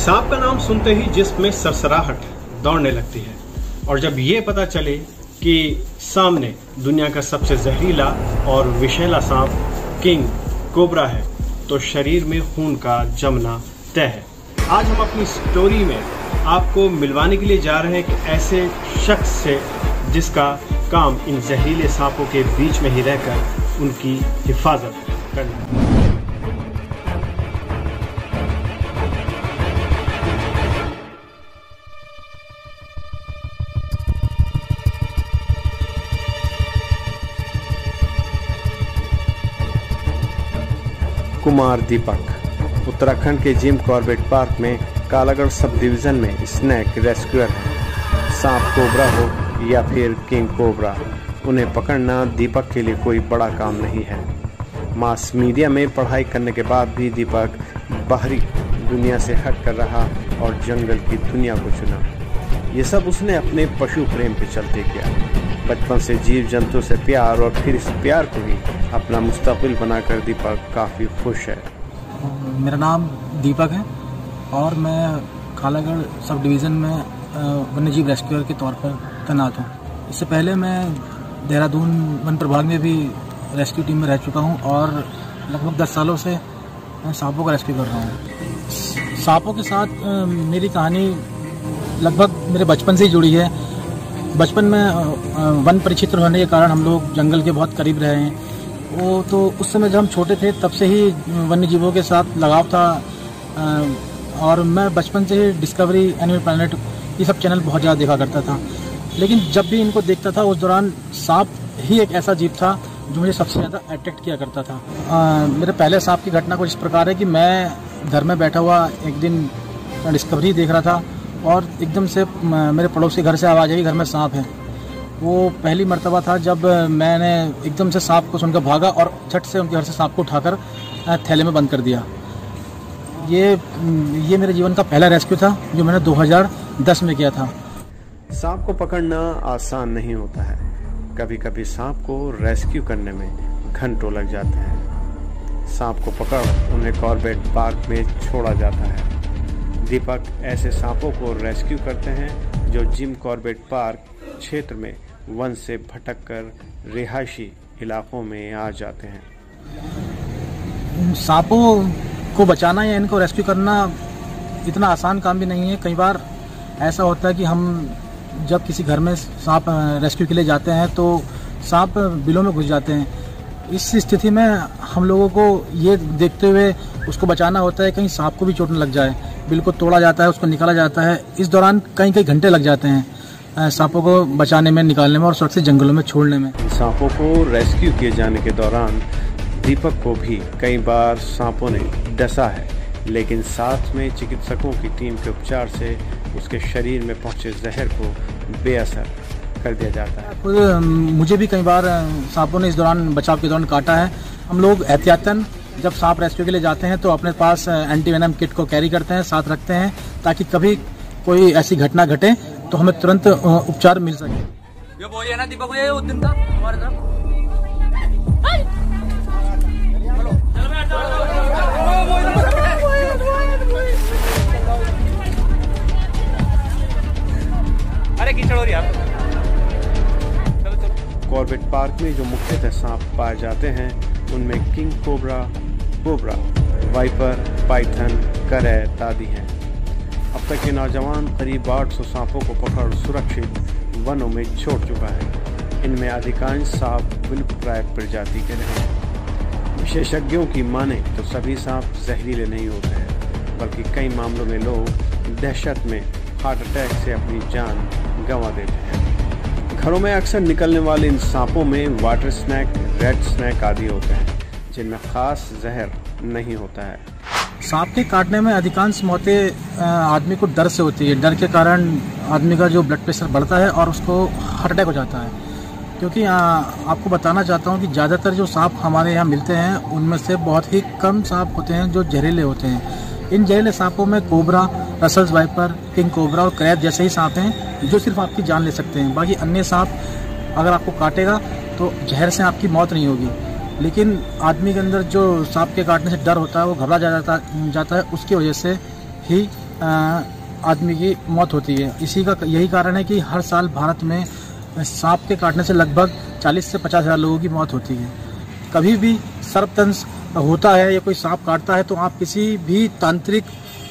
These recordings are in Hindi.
सांप का नाम सुनते ही जिस्म में सरसराहट दौड़ने लगती है और जब ये पता चले कि सामने दुनिया का सबसे जहरीला और विषैला सांप किंग कोबरा है तो शरीर में खून का जमना तय है। आज हम अपनी स्टोरी में आपको मिलवाने के लिए जा रहे हैं कि ऐसे शख्स से जिसका काम इन जहरीले सांपों के बीच में ही रहकर उनकी हिफाजत करना है। कुमार दीपक उत्तराखंड के जिम कॉर्बेट पार्क में कालागढ़ सब डिवीजन में स्नैक रेस्क्यूअर है। सांप कोबरा हो या फिर किंग कोबरा, उन्हें पकड़ना दीपक के लिए कोई बड़ा काम नहीं है। मास मीडिया में पढ़ाई करने के बाद भी दीपक बाहरी दुनिया से हट कर रहा और जंगल की दुनिया को चुना। ये सब उसने अपने पशु प्रेम के चलते किया। बचपन से जीव जंतु से प्यार और फिर इस प्यार को ही अपना मुस्तकबिल बनाकर दीपक काफ़ी खुश है। मेरा नाम दीपक है और मैं कालागढ़ सब डिवीज़न में वन्यजीव रेस्क्यूअर के तौर पर तैनात हूँ। इससे पहले मैं देहरादून वन प्रभाग में भी रेस्क्यू टीम में रह चुका हूँ और लगभग 10 सालों से मैं सांपों का रेस्क्यू कर रहा हूँ। सांपों के साथ मेरी कहानी लगभग मेरे बचपन से ही जुड़ी है। बचपन में वन परिक्षेत्र होने के कारण हम लोग जंगल के बहुत करीब रहे हैं। वो तो उस समय जब हम छोटे थे तब से ही वन्य जीवों के साथ लगाव था और मैं बचपन से ही डिस्कवरी, एनिमल प्लैनेट ये सब चैनल बहुत ज़्यादा देखा करता था। लेकिन जब भी इनको देखता था उस दौरान सांप ही एक ऐसा जीव था जो मुझे सबसे ज़्यादा अट्रैक्ट किया करता था। मेरे पहले सांप की घटना कुछ इस प्रकार है कि मैं घर में बैठा हुआ एक दिन डिस्कवरी देख रहा था और एकदम से मेरे पड़ोसी घर से आवाज़ आई, घर में सांप है। वो पहली मर्तबा था जब मैंने एकदम से सांप को सुनकर भागा और झट से उनके घर से सांप को उठाकर थैले में बंद कर दिया। ये मेरे जीवन का पहला रेस्क्यू था जो मैंने 2010 में किया था। सांप को पकड़ना आसान नहीं होता है। कभी कभी सांप को रेस्क्यू करने में घंटों लग जाते हैं। सांप को पकड़ उन्हें कॉर्बेट पार्क में छोड़ा जाता है। दीपक ऐसे सांपों को रेस्क्यू करते हैं जो जिम कॉर्बेट पार्क क्षेत्र में वन से भटक कर रिहायशी इलाकों में आ जाते हैं। सांपों को बचाना या इनको रेस्क्यू करना इतना आसान काम भी नहीं है। कई बार ऐसा होता है कि हम जब किसी घर में सांप रेस्क्यू के लिए जाते हैं तो सांप बिलों में घुस जाते हैं। इस स्थिति में हम लोगों को ये देखते हुए उसको बचाना होता है कहीं सांप को भी चोट न लग जाए। बिल को तोड़ा जाता है, उसको निकाला जाता है। इस दौरान कई घंटे लग जाते हैं सांपों को बचाने में, निकालने में और सुरक्षित जंगलों में छोड़ने में। सांपों को रेस्क्यू किए जाने के दौरान दीपक को भी कई बार सांपों ने डसा है, लेकिन साथ में चिकित्सकों की टीम के उपचार से उसके शरीर में पहुंचे जहर को बेअसर कर दिया जाता है। मुझे भी कई बार सांपों ने इस दौरान, बचाव के दौरान काटा है। हम लोग एहतियातन जब सांप रेस्क्यू के लिए जाते हैं तो अपने पास एंटी वेनम किट को कैरी करते हैं, साथ रखते हैं, ताकि कभी कोई ऐसी घटना घटे तो हमें तुरंत उपचार मिल सके। ये वो है ना दीपक, ये उस दिन था हमारे तरफ। अरे कीचड़ हो रही है। कॉर्बेट पार्क में जो मुख्यतः सांप पाए जाते हैं उनमें किंग कोबरा, वाइपर, पाइथन, करैत आदि हैं। अब तक ये नौजवान करीब 800 सांपों को पकड़ सुरक्षित वनों में छोड़ चुका है। इनमें अधिकांश सांप विलुप्तप्राय प्रजाति के हैं। विशेषज्ञों की माने तो सभी सांप जहरीले नहीं होते हैं, बल्कि कई मामलों में लोग दहशत में हार्ट अटैक से अपनी जान गंवा देते हैं। घरों में अक्सर निकलने वाले इन सांपों में वाटर स्नैक, रेड स्नैक आदि होते हैं, जिनमें खास जहर नहीं होता है। सांप के काटने में अधिकांश मौतें आदमी को डर से होती है। डर के कारण आदमी का जो ब्लड प्रेशर बढ़ता है और उसको हार्ट अटैक हो जाता है। क्योंकि आपको बताना चाहता हूँ कि ज़्यादातर जो सांप हमारे यहाँ मिलते हैं उनमें से बहुत ही कम सांप होते हैं जो जहरीले होते हैं। इन जहरीले सांपों में cobra, Russell's wiper, king cobra और करैत जैसे ही सांप हैं जो सिर्फ आपकी जान ले सकते हैं। बाकी अन्य सांप अगर आपको काटेगा तो जहर से आपकी मौत नहीं होगी, लेकिन आदमी के अंदर जो सांप के काटने से डर होता है वो घबरा जाता है, उसकी वजह से ही आदमी की मौत होती है। इसी का यही कारण है कि हर साल भारत में सांप के काटने से लगभग 40 से 50 हज़ार लोगों की मौत होती है। कभी भी सर्पदंश होता है या कोई सांप काटता है तो आप किसी भी तांत्रिक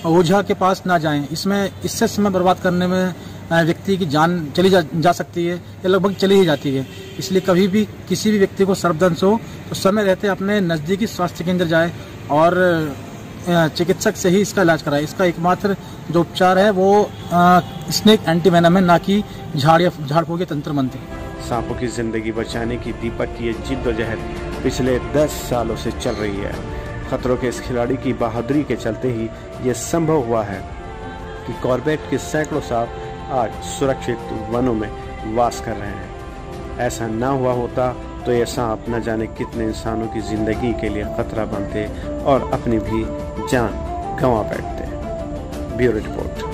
ओझा के पास ना जाएं। इससे समय बर्बाद करने में व्यक्ति की जान चली जा सकती है या लगभग चली ही जाती है। इसलिए कभी भी किसी भी व्यक्ति को सर्पदंश हो तो समय रहते अपने नज़दीकी स्वास्थ्य केंद्र जाए और चिकित्सक से ही इसका इलाज कराए। इसका एकमात्र जो उपचार है वो स्नेक एंटीवेनम है, ना कि झाड़ फूक तंत्र मंत्र। सांपों की जिंदगी बचाने की दीपक की ये जिद्दोजहद पिछले 10 सालों से चल रही है। खतरों के इस खिलाड़ी की बहादुरी के चलते ही ये संभव हुआ है कि कॉर्बेट के सैकड़ों सांप आज सुरक्षित वनों में वास कर रहे हैं। ऐसा ना हुआ होता तो ये सांप न जाने कितने इंसानों की जिंदगी के लिए खतरा बनते और अपनी भी जान गंवा बैठते। Bureau report.